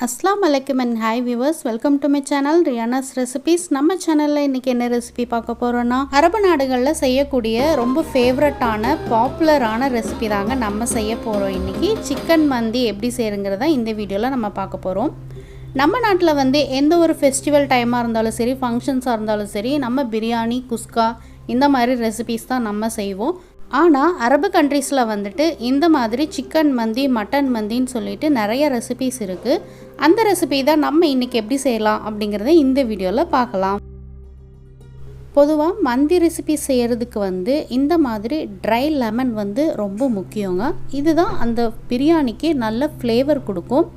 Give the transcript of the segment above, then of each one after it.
Assalamu alaikum and hi viewers, welcome to my channel Riyana's recipes. நம்ம சேனல்ல இன்னைக்கு என்ன ரெசிபி பார்க்க போறோம்னா அரபு நாடுகள்ல செய்யக்கூடிய ரொம்ப ஃபேவரட்டான பாப்புலரான ரெசிபி தாங்க நம்ம செய்ய போறோம். இன்னைக்கு சிக்கன் மந்தி எப்படி செய்யறங்கறத இந்த வீடியோல நம்ம பார்க்க போறோம். நம்ம நாட்டுல எந்த ஒரு ஃபெஸ்டிவல் டைமா இருந்தாலும் சரி, ஃபங்க்ஷன்ஸா இருந்தாலும் சரி, நம்ம பிரியாணி, குஸ்கா இந்த மாதிரி ரெசிபீஸ் தான் நம்ம செய்வோம். ஆனால் அரபு கண்ட்ரீஸில் இந்த மாதிரி சிக்கன் மந்தி, மட்டன் மந்தின்னு சொல்லிட்டு நிறைய ரெசிபீஸ் இருக்குது. அந்த ரெசிபி தான் நம்ம இன்றைக்கி எப்படி செய்யலாம் அப்படிங்கிறத இந்த வீடியோவில் பார்க்கலாம். பொதுவாக மந்தி ரெசிபி செய்கிறதுக்கு இந்த மாதிரி ட்ரை லெமன் ரொம்ப முக்கியங்க. இதுதான் அந்த பிரியாணிக்கு நல்ல ஃப்ளேவர் கொடுக்கும்.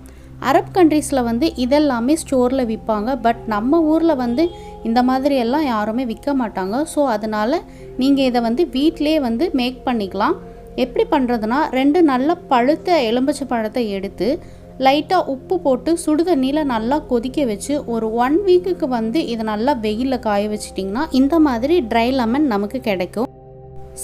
அரப் கண்ட்ரீஸில் இதெல்லாமே ஸ்டோரில் விற்பாங்க. பட் நம்ம ஊரில் இந்த மாதிரி எல்லாம் யாருமே விற்க மாட்டாங்க. ஸோ அதனால் நீங்கள் இதை வீட்டிலே மேக் பண்ணிக்கலாம். எப்படி பண்ணுறதுனா, 2 நல்ல பழுத்த எலுமிச்சை பழத்தை எடுத்து லைட்டாக உப்பு போட்டு சுடுதண்ணியில் நல்லா கொதிக்க வச்சு ஒரு 1 வீக்குக்கு இதை நல்லா வெயிலில் காய வச்சிட்டிங்கன்னா இந்த மாதிரி ட்ரை லெமன் நமக்கு கிடைக்கும்.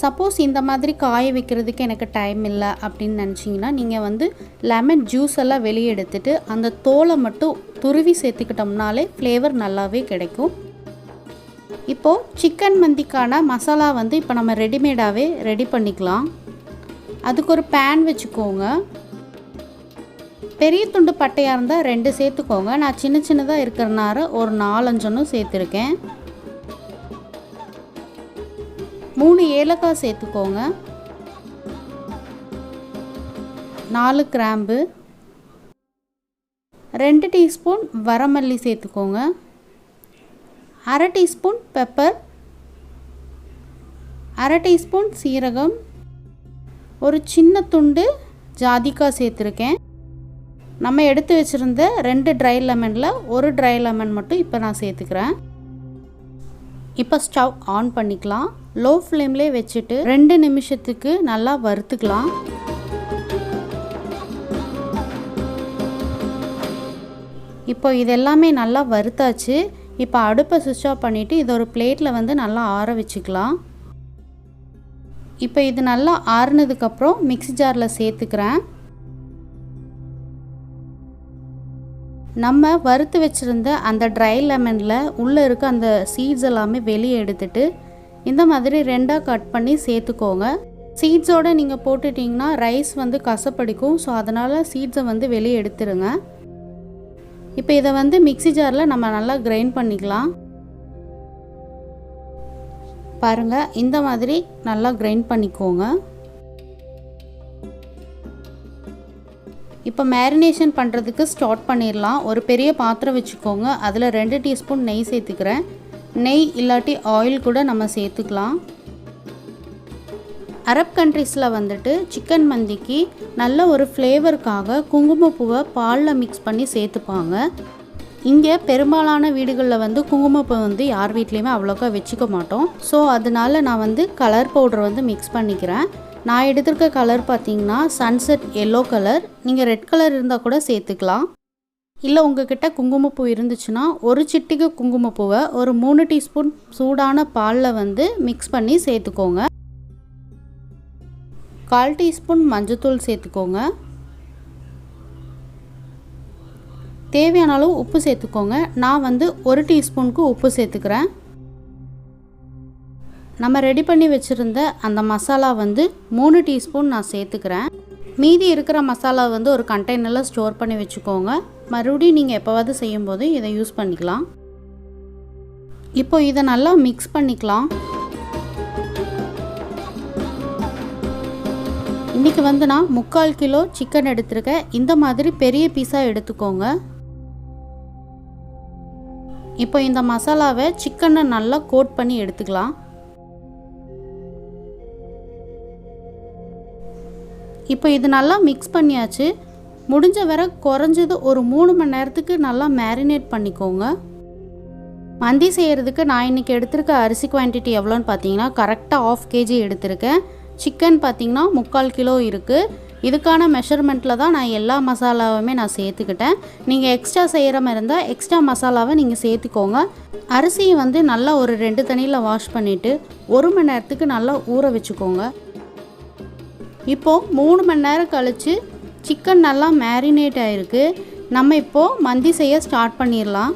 சப்போஸ் இந்த மாதிரி காய வைக்கிறதுக்கு எனக்கு டைம் இல்லை அப்படின்னு நினச்சிங்கன்னா நீங்கள் லெமன் ஜூஸ் எல்லாம் வெளியே எடுத்துட்டு அந்த தோலை மட்டும் துருவி சேர்த்துக்கிட்டோம்னாலே ஃப்ளேவர் நல்லாவே கிடைக்கும். இப்போது சிக்கன் மந்திக்கான மசாலா இப்போ நம்ம ரெடிமேடாகவே ரெடி பண்ணிக்கலாம். அதுக்கு ஒரு பேன் வச்சுக்கோங்க. பெரிய துண்டு பட்டையாக இருந்தால் 2 சேர்த்துக்கோங்க. நான் சின்ன சின்னதாக இருக்கிறனால ஒரு 4-5 சேர்த்துருக்கேன். 3 ஏலக்காய் சேர்த்துக்கோங்க. 4 கிராம்பு, 2 டீஸ்பூன் வரமல்லி சேர்த்துக்கோங்க. 1/2 டீஸ்பூன் பெப்பர், 1/2 டீஸ்பூன் சீரகம், ஒரு சின்ன துண்டு ஜாதிக்காய் சேர்த்துருக்கேன். நம்ம எடுத்து வச்சுருந்த 2 ட்ரை லெமனில் ஒரு ட்ரை லெமன் மட்டும் இப்போ நான் சேர்த்துக்கிறேன். இப்போ ஸ்டவ் ஆன் பண்ணிக்கலாம். லோ ஃப்ளேம்லேயே வச்சுட்டு 2 நிமிஷத்துக்கு நல்லா வறுத்துக்கலாம். இப்போ இதெல்லாமே நல்லா வறுத்தாச்சு. இப்போ அடுப்பை சுவிட்ச் ஆஃப் பண்ணிவிட்டு இதை ஒரு பிளேட்டில் நல்லா ஆற வச்சுக்கலாம். இப்போ இது நல்லா ஆறுனதுக்கப்புறம் மிக்ஸி ஜாரில் சேர்த்துக்கிறேன். நம்ம வறுத்து வச்சுருந்த அந்த ட்ரை லெமனில் உள்ளே இருக்க அந்த சீட்ஸ் எல்லாமே வெளியே எடுத்துட்டு இந்த மாதிரி 2ஆக கட் பண்ணி சேர்த்துக்கோங்க. சீட்ஸோடு நீங்கள் போட்டுட்டிங்கன்னா ரைஸ் கசப்படிக்கும். ஸோ அதனால் சீட்ஸை வெளியே எடுத்துருங்க. இப்போ இதை மிக்ஸி ஜாரில் நம்ம நல்லா கிரைண்ட் பண்ணிக்கலாம். பாருங்கள், இந்த மாதிரி நல்லா கிரைண்ட் பண்ணிக்கோங்க. இப்போ மேரினேஷன் பண்ணுறதுக்கு ஸ்டார்ட் பண்ணிடலாம். ஒரு பெரிய பாத்திரம் வச்சுக்கோங்க. அதில் 2 டீஸ்பூன் நெய் சேர்த்துக்கிறேன். நெய் இல்லாட்டி ஆயில் கூட நம்ம சேர்த்துக்கலாம். அரப் கண்ட்ரீஸில் சிக்கன் மந்திக்கு நல்ல ஒரு ஃப்ளேவருக்காக குங்குமப்பூவை பாலில் மிக்ஸ் பண்ணி சேர்த்துப்பாங்க. இங்கே பெரும்பாலான வீடுகளில் குங்குமப்பூ யார் வீட்லேயுமே அவ்வளோக்கா வச்சுக்க மாட்டோம். ஸோ அதனால நான் கலர் பவுடர் மிக்ஸ் பண்ணிக்கிறேன். நான் எடுத்திருக்க கலர் பார்த்திங்கன்னா சன்செட் எல்லோ கலர். நீங்கள் ரெட் கலர் இருந்தால் கூட சேர்த்துக்கலாம். இல்லை உங்ககிட்ட குங்குமப்பூ இருந்துச்சுன்னா ஒரு சிட்டிகை குங்குமப்பூவை ஒரு 3 டீஸ்பூன் சூடான பாலில் மிக்ஸ் பண்ணி சேர்த்துக்கோங்க. 1/4 டீஸ்பூன் மஞ்சத்தூள் சேர்த்துக்கோங்க. தேவையான அளவு உப்பு சேர்த்துக்கோங்க. நான் 1 டீஸ்பூனுக்கு உப்பு சேர்த்துக்கிறேன். நம்ம ரெடி பண்ணி வச்சுருந்த அந்த மசாலா 3 டீஸ்பூன் நான் சேர்த்துக்கிறேன். மீதி இருக்கிற மசாலா ஒரு கண்டெய்னரில் ஸ்டோர் பண்ணி வச்சுக்கோங்க. மறுபடியும் நீங்கள் எப்போவாவது செய்யும்போது இதை யூஸ் பண்ணிக்கலாம். இப்போ இதை நல்லா மிக்ஸ் பண்ணிக்கலாம். இன்றைக்கி நான் 3/4 கிலோ சிக்கன் எடுத்துருக்கேன். இந்த மாதிரி பெரிய பீஸாக எடுத்துக்கோங்க. இப்போ இந்த மசாலாவை சிக்கனை நல்லா கோட் பண்ணி எடுத்துக்கலாம். இப்போ இது நல்லா மிக்ஸ் பண்ணியாச்சு. முடிஞ்ச வரை குறைஞ்சது ஒரு 3 மணி நேரத்துக்கு நல்லா மேரினேட் பண்ணிக்கோங்க. மந்தி செய்கிறதுக்கு நான் இன்றைக்கி எடுத்திருக்க அரிசி குவான்டிட்டி எவ்வளோன்னு பார்த்தீங்கன்னா கரெக்டாக 1/2 kg எடுத்திருக்கேன். சிக்கன் பார்த்திங்கன்னா 3/4 கிலோ இருக்குது. இதுக்கான மெஷர்மெண்ட்டில் தான் நான் எல்லா மசாலாவுமே நான் சேர்த்துக்கிட்டேன். நீங்கள் எக்ஸ்ட்ரா செய்கிற மாதிரி இருந்தால் எக்ஸ்ட்ரா மசாலாவை நீங்கள் சேர்த்துக்கோங்க. அரிசியை நல்லா ஒரு 2 தண்ணியில் வாஷ் பண்ணிவிட்டு 1 மணி நேரத்துக்கு நல்லா ஊற வச்சுக்கோங்க. இப்போது 3 மணி நேரம் கழித்து சிக்கன் நல்லா மேரினேட் ஆகிருக்கு. நம்ம இப்போது மந்தி செய்ய ஸ்டார்ட் பண்ணிடலாம்.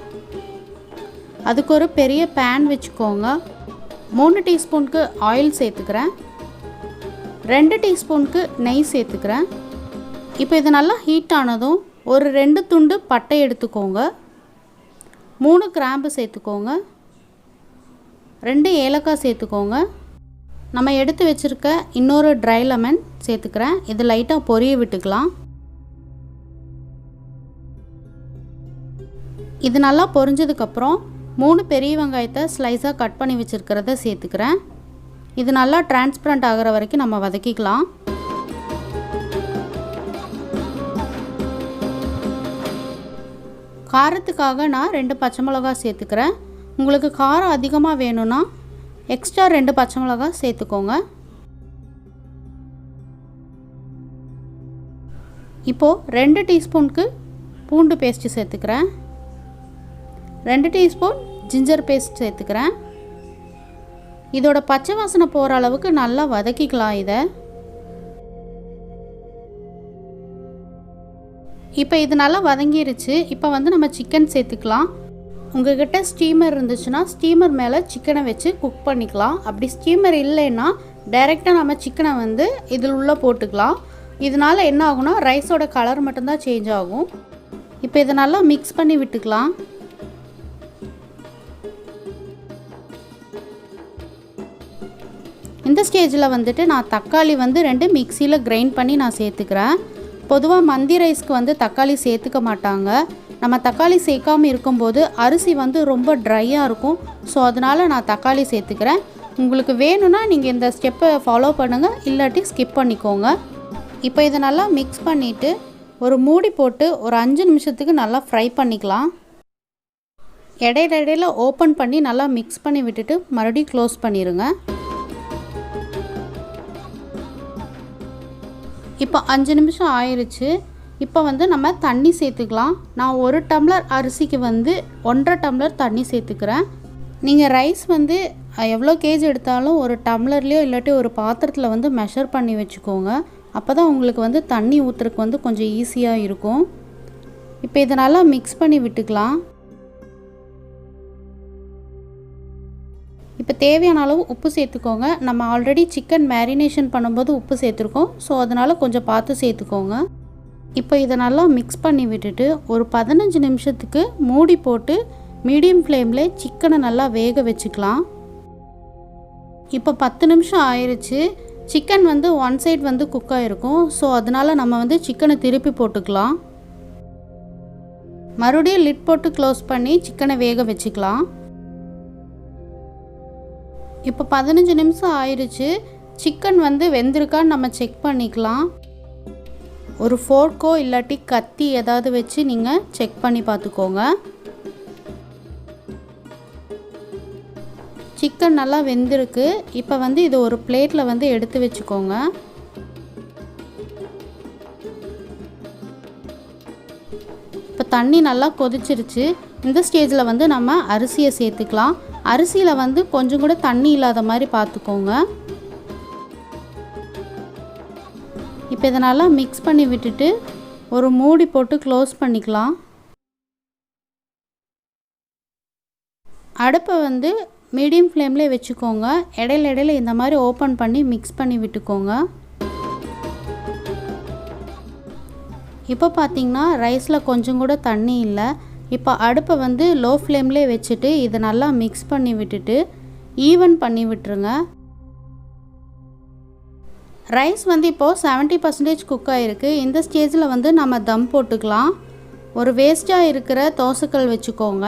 அதுக்கு ஒரு பெரிய பேன் வச்சுக்கோங்க. 3 டீஸ்பூனுக்கு ஆயில் சேர்த்துக்கிறேன். 2 டீஸ்பூனுக்கு நெய் சேர்த்துக்கிறேன். இப்போ இது நல்லா ஹீட் ஆனதும் ஒரு 2 துண்டு பட்டை எடுத்துக்கோங்க. 3 கிராம்பு சேர்த்துக்கோங்க. 2 ஏலக்காய் சேர்த்துக்கோங்க. நம்ம எடுத்து வச்சுருக்க இன்னொரு ட்ரை லெமன் சேர்த்துக்கிறேன். இது லைட்டாக பொரிய விட்டுக்கலாம். இது நல்லா பொரிஞ்சதுக்கப்புறம் 3 பெரிய வெங்காயத்தை ஸ்லைஸாக கட் பண்ணி வச்சுருக்கிறத சேர்த்துக்கிறேன். இது நல்லா டிரான்ஸ்பரண்ட் ஆகிற வரைக்கும் நம்ம வதக்கிக்கலாம். காரத்துக்காக நான் 2 பச்சை மிளகாய் சேர்த்துக்கிறேன். உங்களுக்கு காரம் அதிகமாக வேணும்னா எக்ஸ்ட்ரா 2 பச்சை மிளகாய் சேர்த்துக்கோங்க. இப்போது 2 டீஸ்பூனுக்கு பூண்டு பேஸ்ட்டு சேர்த்துக்கிறேன். 2 டீஸ்பூன் ஜிஞ்சர் பேஸ்ட் சேர்த்துக்கிறேன். இதோட பச்சை வாசனை போகிற அளவுக்கு நல்லா வதக்கிக்கலாம். இதை இப்போ இது நல்லா வதங்கிருச்சு. இப்போ நம்ம சிக்கன் சேர்த்துக்கலாம். உங்கள்கிட்ட ஸ்டீமர் இருந்துச்சுன்னா ஸ்டீமர் மேலே சிக்கனை வச்சு குக் பண்ணிக்கலாம். அப்படி ஸ்டீமர் இல்லைன்னா டைரெக்டாக நம்ம சிக்கனை இதில் உள்ளே போட்டுக்கலாம். இதனால் என்ன ஆகும்னா ரைஸோட கலர் மட்டும்தான் சேஞ்ச் ஆகும். இப்போ இதை நல்லா மிக்ஸ் பண்ணி விட்டுக்கலாம். இந்த ஸ்டேஜில் நான் தக்காளி 2 மிக்சியில் கிரைண்ட் பண்ணி நான் சேர்த்துக்கிறேன். பொதுவாக மந்தி ரைஸ்க்கு தக்காளி சேர்த்துக்க மாட்டாங்க. நம்ம தக்காளி சேர்க்காமல் இருக்கும்போது அரிசி ரொம்ப ட்ரையாக இருக்கும். ஸோ அதனால் நான் தக்காளி சேர்த்துக்கிறேன். உங்களுக்கு வேணும்னா நீங்கள் இந்த ஸ்டெப்பை ஃபாலோ பண்ணுங்கள், இல்லாட்டி ஸ்கிப் பண்ணிக்கோங்க. இப்போ இதை நல்லா மிக்ஸ் பண்ணிவிட்டு ஒரு மூடி போட்டு ஒரு 5 நிமிஷத்துக்கு நல்லா ஃப்ரை பண்ணிக்கலாம். இடையில ஓப்பன் பண்ணி நல்லா மிக்ஸ் பண்ணி விட்டுட்டு மறுபடியும் க்ளோஸ் பண்ணிடுங்க. இப்போ 5 நிமிஷம் ஆயிடுச்சு. இப்போ நம்ம தண்ணி சேர்த்துக்கலாம். நான் 1 டம்ளர் அரிசிக்கு 1.5 டம்ளர் தண்ணி சேர்த்துக்கிறேன். நீங்கள் ரைஸ் எவ்வளோ கேஜி எடுத்தாலும் ஒரு டம்ளர்லேயோ இல்லாட்டி ஒரு பாத்திரத்தில் மெஷர் பண்ணி வச்சுக்கோங்க. அப்போ தான் உங்களுக்கு தண்ணி ஊற்றுறதுக்கு கொஞ்சம் ஈஸியாக இருக்கும். இப்போ இதை நல்லா மிக்ஸ் பண்ணி விட்டுக்கலாம். இப்போ தேவையான அளவு உப்பு சேர்த்துக்கோங்க. நம்ம ஆல்ரெடி சிக்கன் மேரினேஷன் பண்ணும்போது உப்பு சேர்த்துருக்கோம். ஸோ அதனால் கொஞ்சம் பார்த்து சேர்த்துக்கோங்க. இப்போ இதை நல்லா மிக்ஸ் பண்ணி விட்டுட்டு ஒரு 15 நிமிஷத்துக்கு மூடி போட்டு மீடியம் ஃப்ளேமில் சிக்கனை நல்லா வேக வச்சுக்கலாம். இப்போ 10 நிமிஷம் ஆயிடுச்சு. சிக்கன் 1 சைடு குக் ஆகிருக்கும். ஸோ அதனால் நம்ம சிக்கனை திருப்பி போட்டுக்கலாம். மறுபடியும் லிட் போட்டு க்ளோஸ் பண்ணி சிக்கனை வேக வச்சுக்கலாம். இப்போ 15 நிமிஷம் ஆயிடுச்சு. சிக்கன் வெந்திருக்கான்னு நம்ம செக் பண்ணிக்கலாம். ஒரு ஃபோர்க்கோ இல்லாட்டி கத்தி ஏதாவது வச்சு நீங்கள் செக் பண்ணி பார்த்துக்கோங்க. சிக்கன் நல்லா வெந்திருக்கு. இப்போ இது ஒரு பிளேட்டில் எடுத்து வச்சுக்கோங்க. இப்போ தண்ணி நல்லா கொதிச்சிருச்சு. இந்த ஸ்டேஜில் நம்ம அரிசியை சேர்த்துக்கலாம். அரிசியில் கொஞ்சம் கூட தண்ணி இல்லாத மாதிரி பார்த்துக்கோங்க. இப்போ இதை நல்லா மிக்ஸ் பண்ணி விட்டுட்டு ஒரு மூடி போட்டு க்ளோஸ் பண்ணிக்கலாம். அடுப்பை மீடியம் ஃப்ளேம்லேயே வச்சுக்கோங்க. இடையில இந்த மாதிரி ஓப்பன் பண்ணி மிக்ஸ் பண்ணி விட்டுக்கோங்க. இப்போ பார்த்திங்கன்னா ரைஸில் கொஞ்சம் கூட தண்ணி இல்லை. இப்போ அடுப்பை லோ ஃப்ளேம்லேயே வச்சுட்டு இதை நல்லா மிக்ஸ் பண்ணி விட்டுட்டு ஈவன் பண்ணி விட்டுருங்க. ரைஸ் இப்போது 70% குக் ஆகிருக்கு. இந்த ஸ்டேஜில் நம்ம தம் போட்டுக்கலாம். ஒரு வேஸ்ட்டாக இருக்கிற தோசைக்கல் வச்சுக்கோங்க.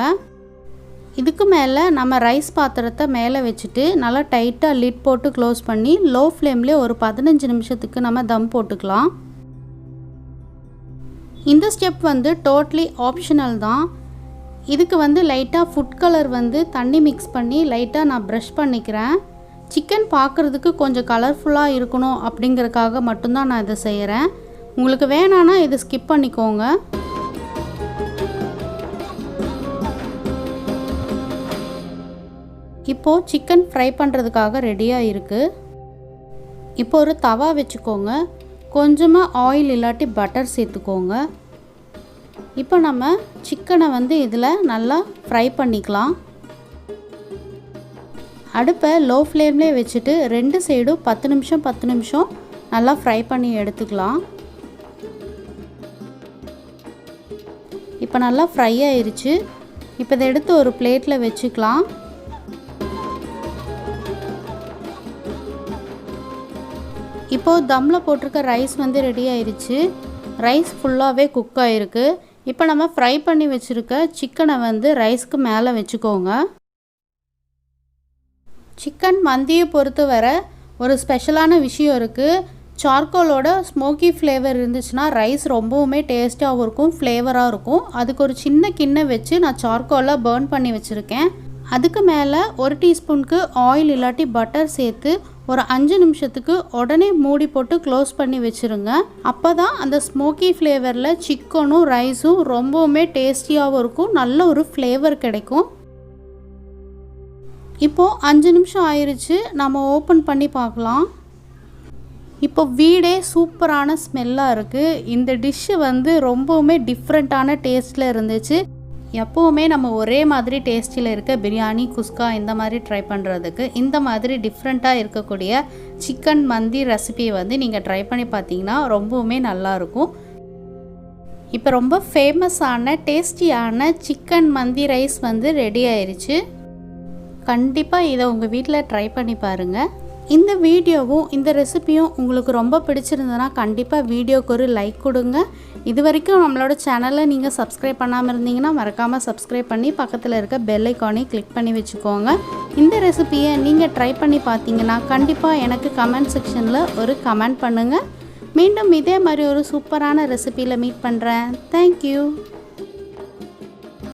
இதுக்கு மேலே நம்ம ரைஸ் பாத்திரத்தை மேலே வச்சுட்டு நல்லா டைட்டாக லிட் போட்டு க்ளோஸ் பண்ணி லோ ஃப்ளேம்லேயே ஒரு 15 நிமிஷத்துக்கு நம்ம தம் போட்டுக்கலாம். இந்த ஸ்டெப் டோட்டலி ஆப்ஷனல் தான். இதுக்கு லைட்டாக ஃபுட் கலர் தண்ணி மிக்ஸ் பண்ணி லைட்டாக நான் ப்ரஷ் பண்ணிக்கிறேன். சிக்கன் பார்க்குறதுக்கு கொஞ்சம் கலர்ஃபுல்லாக இருக்கணும் அப்படிங்கிறதுக்காக மட்டும்தான் நான் இதை செய்கிறேன். உங்களுக்கு வேணான்னா இதை ஸ்கிப் பண்ணிக்கோங்க. இப்போது சிக்கன் ஃப்ரை பண்ணுறதுக்காக ரெடியாக இருக்குது. இப்போ ஒரு தவா வச்சுக்கோங்க. கொஞ்சமாக ஆயில் இல்லாட்டி பட்டர் சேர்த்துக்கோங்க. இப்போ நம்ம சிக்கனை வந்து இதில் நல்லா ஃப்ரை பண்ணிக்கலாம். அடுப்பை லோ ஃப்ளேம்லேயே வச்சுட்டு 2 சைடும் 10 நிமிஷம் நல்லா ஃப்ரை பண்ணி எடுத்துக்கலாம். இப்போ நல்லா ஃப்ரை ஆயிருச்சு. இப்போ இதை எடுத்து ஒரு பிளேட்டில் வச்சுக்கலாம். இப்போது தம்மில் போட்டிருக்க ரைஸ் வந்து ரெடி ஆயிருச்சு. ரைஸ் ஃபுல்லாகவே குக் ஆகிருக்கு. இப்போ நம்ம ஃப்ரை பண்ணி வச்சுருக்க சிக்கனை வந்து ரைஸ்க்கு மேலே வச்சுக்கோங்க. சிக்கன் மந்தியை பொறுத்த வரை ஒரு ஸ்பெஷலான விஷயம் இருக்குது. சார்கோலோட ஸ்மோக்கி ஃப்ளேவர் இருந்துச்சுன்னா ரைஸ் ரொம்பவுமே டேஸ்ட்டாகவும் இருக்கும், ஃப்ளேவராக இருக்கும். அதுக்கு ஒரு சின்ன கிண்ணம் வச்சு நான் சார்கோலை பர்ன் பண்ணி வச்சுருக்கேன். அதுக்கு மேலே 1 டீஸ்பூனுக்கு ஆயில் இல்லாட்டி பட்டர் சேர்த்து ஒரு 5 நிமிஷத்துக்கு உடனே மூடி போட்டு க்ளோஸ் பண்ணி வச்சுருங்க. அப்போ தான் அந்த ஸ்மோக்கி ஃப்ளேவரில் சிக்கனும் ரைஸும் ரொம்பவுமே டேஸ்டியாகவும் இருக்கும், நல்ல ஒரு ஃப்ளேவர் கிடைக்கும். இப்போது 5 நிமிஷம் ஆயிடுச்சு. நம்ம ஓப்பன் பண்ணி பார்க்கலாம். இப்போ வீடே சூப்பரான ஸ்மெல்லாக இருக்குது. இந்த டிஷ்ஷு வந்து ரொம்பவுமே டிஃப்ரெண்ட்டான டேஸ்ட்டில் இருந்துச்சு. எப்போவுமே நம்ம ஒரே மாதிரி டேஸ்ட்டில் இருக்க பிரியாணி, குஸ்கா இந்த மாதிரி ட்ரை பண்ணுறதுக்கு இந்த மாதிரி டிஃப்ரெண்ட்டாக இருக்கக்கூடிய சிக்கன் மந்தி ரெசிபியை வந்து நீங்கள் ட்ரை பண்ணி பார்த்தீங்கன்னா ரொம்பவுமே நல்லாயிருக்கும். இப்போ ரொம்ப ஃபேமஸான டேஸ்டியான சிக்கன் மந்தி ரைஸ் வந்து ரெடி ஆயிடுச்சு. கண்டிப்பாக இதை உங்கள் வீட்டில் ட்ரை பண்ணி பாருங்கள். இந்த வீடியோவும் இந்த ரெசிபியும் உங்களுக்கு ரொம்ப பிடிச்சிருந்ததுன்னா கண்டிப்பாக வீடியோக்கு ஒரு லைக் கொடுங்க. இது வரைக்கும் நம்மளோட சேனலை நீங்கள் சப்ஸ்கிரைப் பண்ணாமல் இருந்தீங்கன்னா மறக்காமல் சப்ஸ்கிரைப் பண்ணி பக்கத்தில் இருக்க பெல் ஐக்கானை கிளிக் பண்ணி வச்சுக்கோங்க. இந்த ரெசிபியை நீங்கள் ட்ரை பண்ணி பார்த்தீங்கன்னா கண்டிப்பாக எனக்கு கமெண்ட் செக்ஷனில் ஒரு கமெண்ட் பண்ணுங்கள். மீண்டும் இதே மாதிரி ஒரு சூப்பரான ரெசிபியில் மீட் பண்ணுறேன். தேங்க்யூ.